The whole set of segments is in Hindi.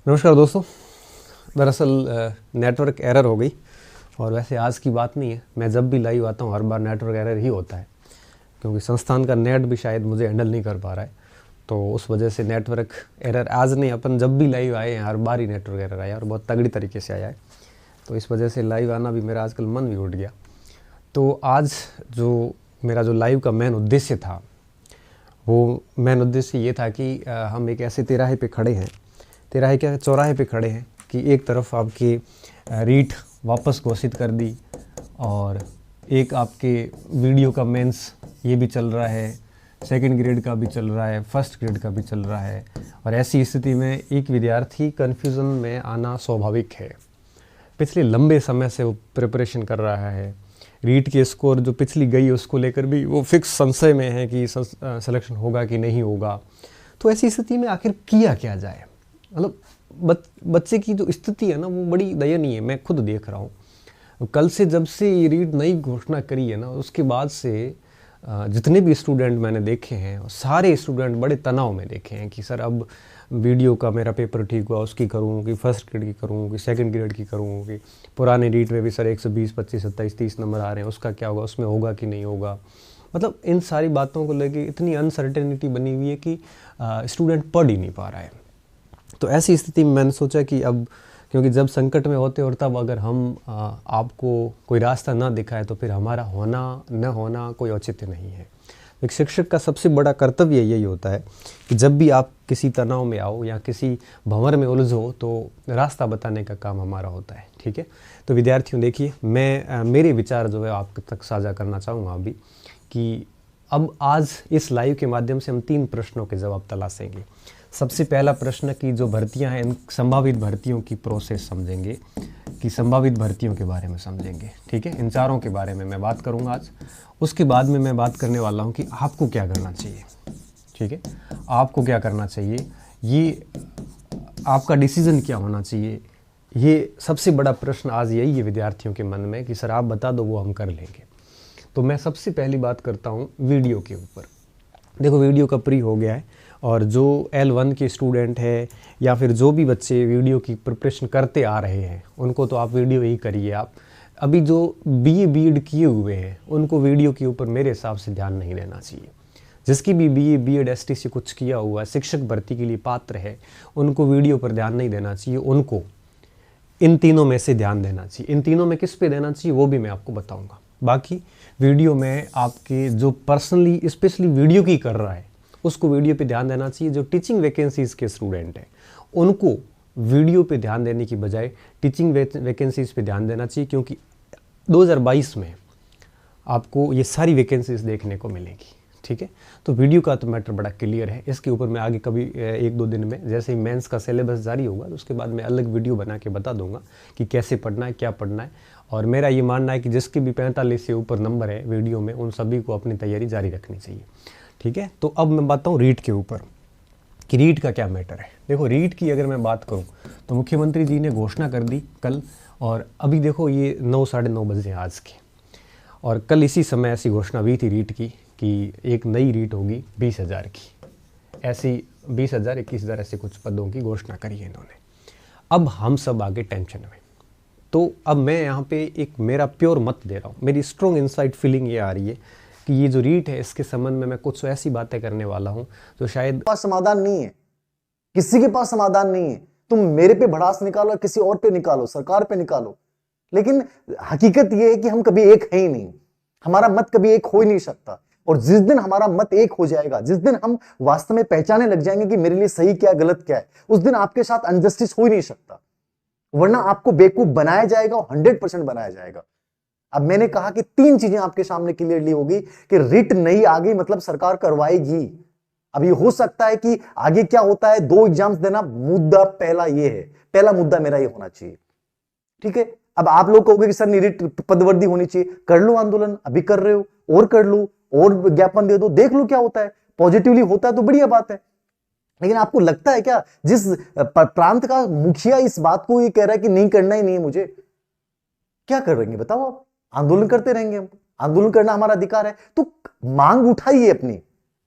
नमस्कार दोस्तों। दरअसल नेटवर्क एरर हो गई और वैसे आज की बात नहीं है। मैं जब भी लाइव आता हूँ हर बार नेटवर्क एरर ही होता है, क्योंकि संस्थान का नेट भी शायद मुझे हैंडल नहीं कर पा रहा है। तो उस वजह से नेटवर्क एरर आज नहीं, अपन जब भी लाइव आए हैं हर बार ही नेटवर्क एरर आया और बहुत तगड़ी तरीके से आया है। तो इस वजह से लाइव आना भी मेरा आजकल मन भी उठ गया। तो आज मेरा जो लाइव का मेन उद्देश्य था, वो मेन उद्देश्य ये था कि हम एक ऐसे तिराहे पे खड़े हैं, तिराहे क्या चौराहे पे खड़े हैं कि एक तरफ आपकी रीट वापस घोषित कर दी और एक आपके वीडियो का मेंस ये भी चल रहा है, सेकंड ग्रेड का भी चल रहा है, फर्स्ट ग्रेड का भी चल रहा है। और ऐसी स्थिति में एक विद्यार्थी कन्फ्यूज़न में आना स्वाभाविक है। पिछले लंबे समय से वो प्रिपरेशन कर रहा है, रीट के स्कोर जो पिछली गई उसको लेकर भी वो फिक्स संशय में है कि सिलेक्शन होगा कि नहीं होगा। तो ऐसी स्थिति में आखिर किया क्या जाए? मतलब बच्चे की जो स्थिति है ना, वो बड़ी दयनीय है। मैं खुद देख रहा हूँ, कल से जब से ये रीट नई घोषणा करी है ना, उसके बाद से जितने भी स्टूडेंट मैंने देखे हैं, सारे स्टूडेंट बड़े तनाव में देखे हैं कि सर अब वीडियो का मेरा पेपर ठीक हुआ, उसकी करूँ कि फर्स्ट ग्रेड की करूँ कि सेकंड ग्रेड की करूँ, कि पुराने रीट में भी सर 120, 25, 27, 30 नंबर आ रहे हैं, उसका क्या होगा, उसमें होगा कि नहीं होगा। मतलब इन सारी बातों को लेके इतनी अनसर्टेनिटी बनी हुई है कि स्टूडेंट पढ़ ही नहीं पा रहा है। तो ऐसी स्थिति में मैंने सोचा कि अब, क्योंकि जब संकट में होते और तब अगर हम आपको कोई रास्ता ना दिखाए तो फिर हमारा होना न होना कोई औचित्य नहीं है। एक शिक्षक का सबसे बड़ा कर्तव्य यही होता है कि जब भी आप किसी तनाव में आओ या किसी भंवर में उलझो तो रास्ता बताने का काम हमारा होता है। ठीक है, तो विद्यार्थियों देखिए, मैं मेरे विचार जो है आप तक साझा करना चाहूँगा अभी कि अब आज इस लाइव के माध्यम से हम 3 प्रश्नों के जवाब तलाशेंगे। सबसे पहला प्रश्न की जो भर्तियां हैं, इन संभावित भर्तियों की प्रोसेस समझेंगे, कि संभावित भर्तियों के बारे में समझेंगे। ठीक है, इन चारों के बारे में मैं बात करूंगा आज। उसके बाद में मैं बात करने वाला हूं कि आपको क्या करना चाहिए। ठीक है, आपको क्या करना चाहिए, ये आपका डिसीजन क्या होना चाहिए। ये सबसे बड़ा प्रश्न आज यही है विद्यार्थियों के मन में कि सर आप बता दो, वो हम कर लेंगे। तो मैं सबसे पहली बात करता हूँ वीडियो के ऊपर। देखो, वीडियो का प्री हो गया है और जो L1 के स्टूडेंट है या फिर जो भी बच्चे वीडियो की प्रिपरेशन करते आ रहे हैं, उनको तो आप वीडियो ही करिए। आप अभी जो BA BEd किए हुए हैं उनको वीडियो के ऊपर मेरे हिसाब से ध्यान नहीं देना चाहिए। जिसकी भी BA BEd STC कुछ किया हुआ है, शिक्षक भर्ती के लिए पात्र है, उनको वीडियो पर ध्यान नहीं देना चाहिए। उनको इन तीनों में से ध्यान देना चाहिए। इन तीनों में किस पे देना चाहिए वो भी मैं आपको बताऊँगा। बाकी वीडियो में आपके जो पर्सनली स्पेशली वीडियो की कर रहा है उसको वीडियो पे ध्यान देना चाहिए। जो टीचिंग वैकेंसीज़ के स्टूडेंट हैं उनको वीडियो पे ध्यान देने की बजाय टीचिंग वैकेंसीज़ पे ध्यान देना चाहिए, क्योंकि 2022 में आपको ये सारी वैकेंसीज़ देखने को मिलेगी। ठीक है, तो वीडियो का तो मैटर बड़ा क्लियर है। इसके ऊपर मैं आगे कभी 1-2 दिन में, जैसे ही मेंस का सिलेबस जारी होगा तो उसके बाद मैं अलग वीडियो बना के बता दूंगा कि कैसे पढ़ना है, क्या पढ़ना है। और मेरा ये मानना है कि जिसके भी 45 से ऊपर नंबर है वीडियो में, उन सभी को अपनी तैयारी जारी रखनी चाहिए। ठीक है, तो अब मैं बताऊँ रीट के ऊपर कि रीट का क्या मैटर है। देखो, रीट की अगर मैं बात करूँ तो मुख्यमंत्री जी ने घोषणा कर दी कल, और अभी देखो ये 9, साढ़े 9 बजे आज के, और कल इसी समय ऐसी घोषणा हुई थी रीट की कि एक नई रीट होगी 20,000 की। ऐसी 20,000, 21,000 ऐसे कुछ पदों की घोषणा करी है इन्होंने। अब हम सब आगे टेंशन में। तो अब मैं यहाँ पे एक मेरा प्योर मत दे रहा हूँ। मेरी स्ट्रॉन्ग इनसाइड फीलिंग ये आ रही है कि ये जो रीट है इसके संबंध में मैं कुछ ऐसी बातें करने वाला हूँ जो शायद पास समाधान नहीं है, किसी के पास समाधान नहीं है। तुम मेरे पे भड़ास निकालो, किसी और पे निकालो, सरकार पे निकालो, लेकिन हकीकत यह है कि हम कभी एक है ही नहीं। हमारा मत कभी एक हो ही नहीं सकता। और जिस दिन हमारा मत एक हो जाएगा, जिस दिन हम वास्तव में पहचाने लग जाएंगे कि मेरे लिए सही क्या गलत क्या है, उस दिन आपके साथ अनजस्टिस हो ही नहीं सकता। वरना आपको बेवकूफ बनाया जाएगा और 100% बनाया जाएगा। अब मैंने कहा कि 3 चीजें आपके सामने क्लियरली होगी कि रिट नहीं आ गई मतलब सरकार करवाएगी। अब ये हो सकता है कि आगे क्या होता है, 2 एग्जाम्स देना, मुद्दा पहला ये है, पहला मुद्दा मेरा ये होना चाहिए। ठीक है, अब आप लोग कहोगे कि सर रिट पदवर्दी होनी चाहिए, कर लो आंदोलन, अभी कर रहे हो, और कर लो, और ज्ञापन दे दो, देख लो क्या होता है। पॉजिटिवली होता है तो बढ़िया बात है। लेकिन आपको लगता है क्या जिस प्रांत का मुखिया इस बात को ये कह रहा है कि नहीं करना ही नहीं है मुझे, क्या कर रहेंगे बताओ आप? आंदोलन करते रहेंगे हम। आंदोलन करना हमारा अधिकार है, तो मांग उठाइए अपनी।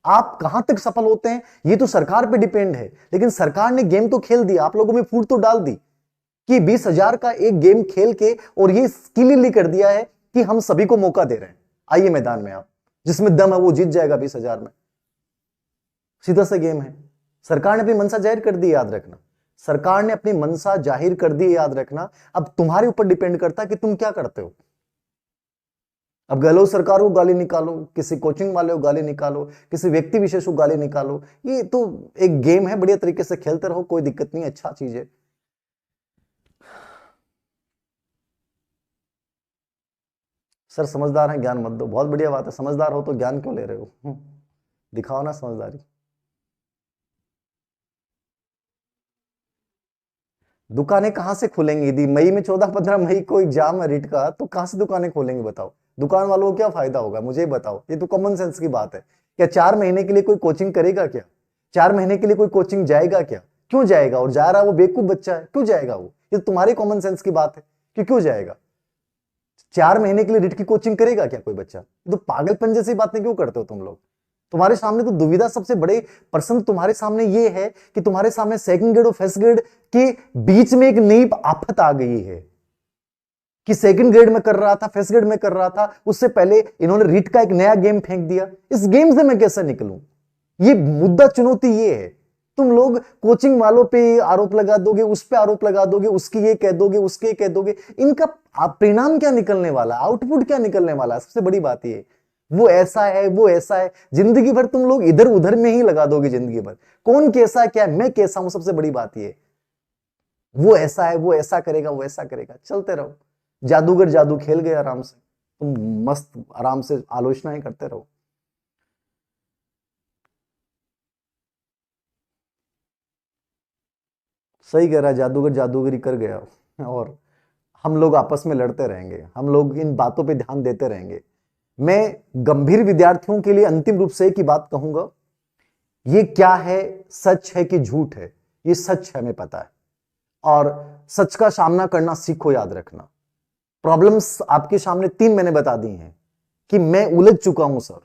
आप कहां तक सफल होते हैं ये तो सरकार पे डिपेंड है, लेकिन सरकार ने गेम तो खेल दिया, आप लोगों में फूट तो डाल दी कि 20,000 का एक गेम खेल के, और ये क्लियरली कर दिया है कि हम सभी को मौका दे रहे हैं, आइए मैदान में, आप जिसमें दम है वो जीत जाएगा 20,000 में। सीधा सा गेम है। सरकार ने अपनी मंशा जाहिर कर दी, याद रखना, सरकार ने अपनी मंशा जाहिर कर दी, याद रखना। अब तुम्हारे ऊपर डिपेंड करता है कि तुम क्या करते हो। अब गहलोत सरकार को गाली निकालो, किसी कोचिंग वाले को गाली निकालो, किसी व्यक्ति विशेष को गाली निकालो, ये तो एक गेम है, बढ़िया तरीके से खेलते रहो, कोई दिक्कत नहीं, अच्छा चीज है। सर समझदार हैं, ज्ञान मत दो, बहुत बढ़िया बात है, समझदार हो तो ज्ञान क्यों ले रहे हो? दिखाओ ना समझदारी। दुकानें कहां से खुलेंगी दी? मई में 14-15 मई को एग्जाम है रीट का, तो कहां से दुकानें खोलेंगे बताओ? दुकान वालों को क्या फायदा होगा मुझे बताओ? ये तो कॉमन सेंस की बात है। क्या 4 महीने के लिए कोई कोचिंग करेगा क्या? 4 महीने के लिए कोई कोचिंग जाएगा क्या? क्यों जाएगा? और जा रहा वो बेवकूफ बच्चा है, क्यों जाएगा वो? ये तो तुम्हारी कॉमन सेंस की बात है कि क्यों जाएगा? 4 महीने के लिए रीट की कोचिंग करेगा क्या कोई बच्चा? तो पागलपन जैसी बातें क्यों करते हो तुम लोग? तुम्हारे सामने तो दुविधा, सबसे बड़े प्रश्न तुम्हारे सामने ये है कि तुम्हारे सामने सेकंड ग्रेड और फर्स्ट ग्रेड के बीच में एक नई आफत आ गई है कि सेकंड ग्रेड में कर रहा था, फर्स्ट ग्रेड में कर रहा था, उससे पहले इन्होंने रीट का एक नया गेम फेंक दिया। इस गेम से मैं कैसे निकलूं? ये मुद्दा, चुनौती ये है। तुम लोग कोचिंग वालों पे आरोप लगा दोगे, उस पे आरोप लगा दोगे, उसकी ये कह दोगे, उसके कह दोगे, इनका परिणाम क्या निकलने वाला, आउटपुट क्या निकलने वाला? सबसे बड़ी बात ये, वो ऐसा है, वो ऐसा है, जिंदगी भर तुम लोग इधर उधर में ही लगा दोगे जिंदगी भर। कौन कैसा है, क्या मैं कैसा हूं, सबसे बड़ी बात ये, वो ऐसा है, वो ऐसा करेगा, वो ऐसा करेगा, चलते रहो। जादूगर जादू खेल गए आराम से, तुम मस्त आराम से आलोचनाएं करते रहो। सही कह रहा है, जादूगर जादूगरी कर गया, और हम लोग आपस में लड़ते रहेंगे, हम लोग इन बातों पे ध्यान देते रहेंगे। मैं गंभीर विद्यार्थियों के लिए अंतिम रूप से एक ही बात कहूंगा, ये क्या है, सच है कि झूठ है? ये सच है, हमें पता है, और सच का सामना करना सीखो, याद रखना। प्रॉब्लम्स आपके सामने 3 मैंने बता दी हैं कि मैं उलझ चुका हूं सर,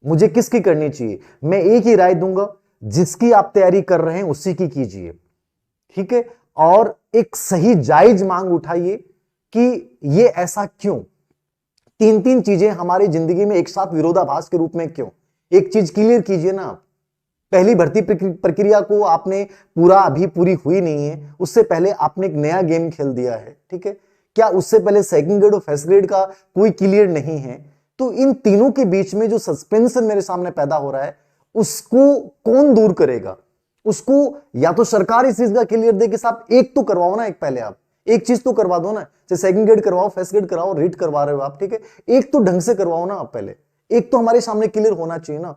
मुझे किसकी करनी चाहिए? मैं एक ही राय दूंगा, जिसकी आप तैयारी कर रहे हैं उसी की कीजिए, ठीक है? और एक सही जायज मांग उठाइए कि ये ऐसा क्यों? 3 चीजें हमारी जिंदगी में एक साथ विरोधाभास के रूप में क्यों? एक चीज क्लियर कीजिए ना आप, पहली भर्ती प्रक्रिया को आपने अभी पूरी हुई नहीं है, उससे पहले आपने एक नया गेम खेल दिया है, ठीक है? क्या उससे पहले सेकंड ग्रेड और फर्स्ट ग्रेड का कोई क्लियर नहीं है? तो इन तीनों के बीच में जो सस्पेंशन मेरे सामने पैदा हो रहा है, उसको कौन दूर करेगा? उसको या तो सरकार इस चीज का क्लियर दे कि साहब एक तो करवाओ ना, एक पहले आप एक चीज तो करवा दो ना, चाहे सेकंड ग्रेड करवाओ, फर्स्ट ग्रेड कराओ, रीट करवा रहे हो आप, ठीक है? एक तो ढंग से करवाओ ना आप, पहले एक तो हमारे सामने क्लियर होना चाहिए ना,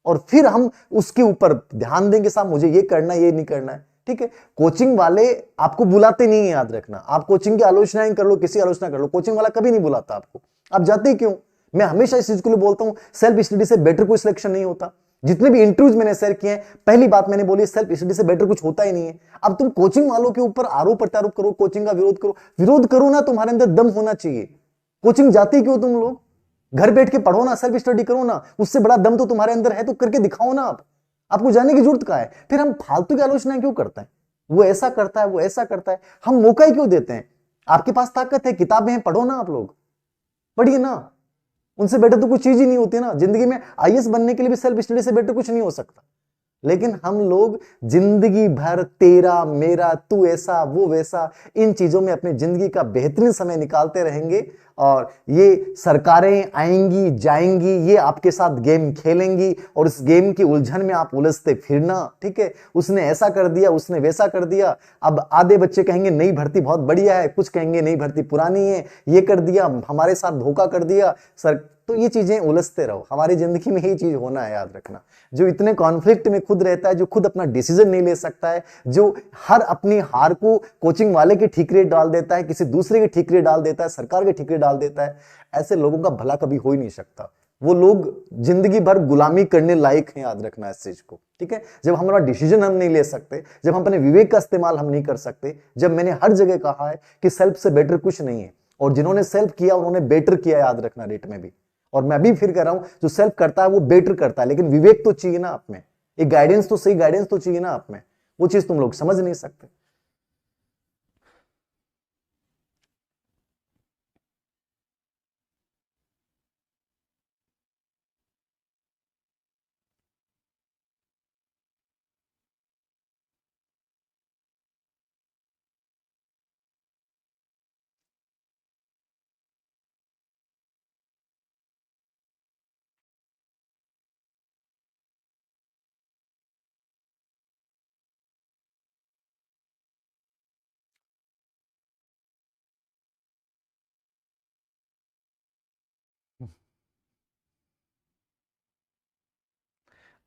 और फिर हम उसके ऊपर ध्यान देंगे साहब मुझे ये करना है, ये नहीं करना है, ठीक है? कोचिंग वाले आपको बुलाते नहीं है, याद रखना। आप कोचिंग की आलोचना कर लो, किसी आलोचना कर लो, कोचिंग वाला कभी नहीं बुलाता आपको। आप जाते क्यों? मैं हमेशा इस चीज के लिए बोलता हूं, सेल्फ स्टडी से बेटर कोई सिलेक्शन नहीं होता। जितने भी इंटरव्यूज मैंने शेयर किए हैं, पहली बात मैंने बोली, सेल्फ स्टडी से बेटर कुछ होता ही नहीं है। अब तुम कोचिंग वालों के ऊपर आरोप प्रत्यारोप करो, कोचिंग का विरोध करो ना, तुम्हारे अंदर दम होना चाहिए। कोचिंग जाते क्यों तुम लोग? घर बैठ के पढ़ो ना, सेल्फ स्टडी करो ना, उससे बड़ा दम तो तुम्हारे अंदर है, तो करके दिखाओ ना आप। आपको जाने की जरूरत क्या है? फिर हम फालतू की आलोचना क्यों करते हैं? वो ऐसा करता है, वो ऐसा करता है, हम मौका ही क्यों देते हैं? आपके पास ताकत है, किताबें हैं, पढ़ो ना, आप लोग पढ़िए ना। उनसे बेटर तो कुछ चीज ही नहीं होती ना जिंदगी में। आईएएस बनने के लिए भी सेल्फ स्टडी से बेटर कुछ नहीं हो सकता। लेकिन हम लोग जिंदगी भर तेरा मेरा, तू ऐसा वो वैसा, इन चीजों में अपनी जिंदगी का बेहतरीन समय निकालते रहेंगे, और ये सरकारें आएंगी जाएंगी, ये आपके साथ गेम खेलेंगी, और इस गेम की उलझन में आप उलझते फिरना, ठीक है? उसने ऐसा कर दिया, उसने वैसा कर दिया। अब आधे बच्चे कहेंगे नई भर्ती बहुत बढ़िया है, कुछ कहेंगे नई भर्ती पुरानी है, ये कर दिया, हमारे साथ धोखा कर दिया सर। तो ये चीजें उलझते रहो, हमारी जिंदगी में यही चीज होना है, याद रखना। जो इतने कॉन्फ्लिक्ट में खुद रहता है, जो खुद अपना डिसीजन नहीं ले सकता है, जो हर अपनी हार को कोचिंग वाले के ठीकरे डाल देता है, किसी दूसरे के ठीकरे डाल देता है, सरकार के ठीकरे डाल देता है, ऐसे लोगों का भला कभी हो ही नहीं सकता। वो लोग जिंदगी भर गुलामी करने लायक हैं, याद रखना इस चीज को, ठीक है? जब हमारा डिसीजन हम नहीं ले सकते, जब हम अपने विवेक का इस्तेमाल हम नहीं कर सकते, जब मैंने हर जगह कहा है कि सेल्फ से बेटर कुछ नहीं है, और जिन्होंने सेल्फ किया उन्होंने बेटर किया, याद रखना, रेट में भी। और मैं भी फिर कह रहा हूं, जो सेल्फ करता है वो बेटर करता है, लेकिन विवेक तो चाहिए ना आप में, एक गाइडेंस तो, सही गाइडेंस तो चाहिए ना आप में। वो चीज तुम लोग समझ नहीं सकते।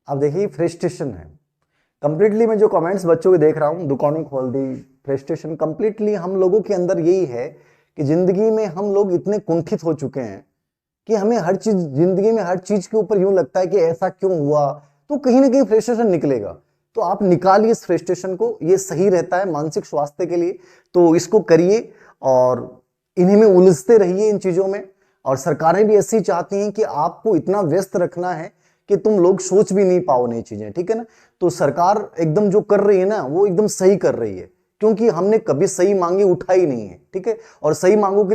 अब देखिए फ्रस्ट्रेशन है कंप्लीटली, मैं जो कमेंट्स बच्चों के देख रहा हूं, दुकानें खोल दी, फ्रस्ट्रेशन कंप्लीटली हम लोगों के अंदर यही है कि जिंदगी में हम लोग इतने कुंठित हो चुके हैं कि हमें हर चीज, जिंदगी में हर चीज के ऊपर यूं लगता है कि ऐसा क्यों हुआ, तो कहीं ना कहीं फ्रस्ट्रेशन निकलेगा। तो आप निकालिए इस फ्रस्ट्रेशन को, ये सही रहता है मानसिक स्वास्थ्य के लिए, तो इसको करिए और इन्हीं में उलझते रहिए इन चीजों में। और सरकारें भी ऐसी चाहती हैं कि आपको इतना व्यस्त रखना है कि तुम लोग सोच भी नहीं पाओ नई चीजें, ठीक है ना। तो सरकार एकदम जो कर रही है ना, वो एकदम सही कर रही है, क्योंकि हमने कभी सही मांगे उठाई नहीं है, ठीक है। और सही मांगों के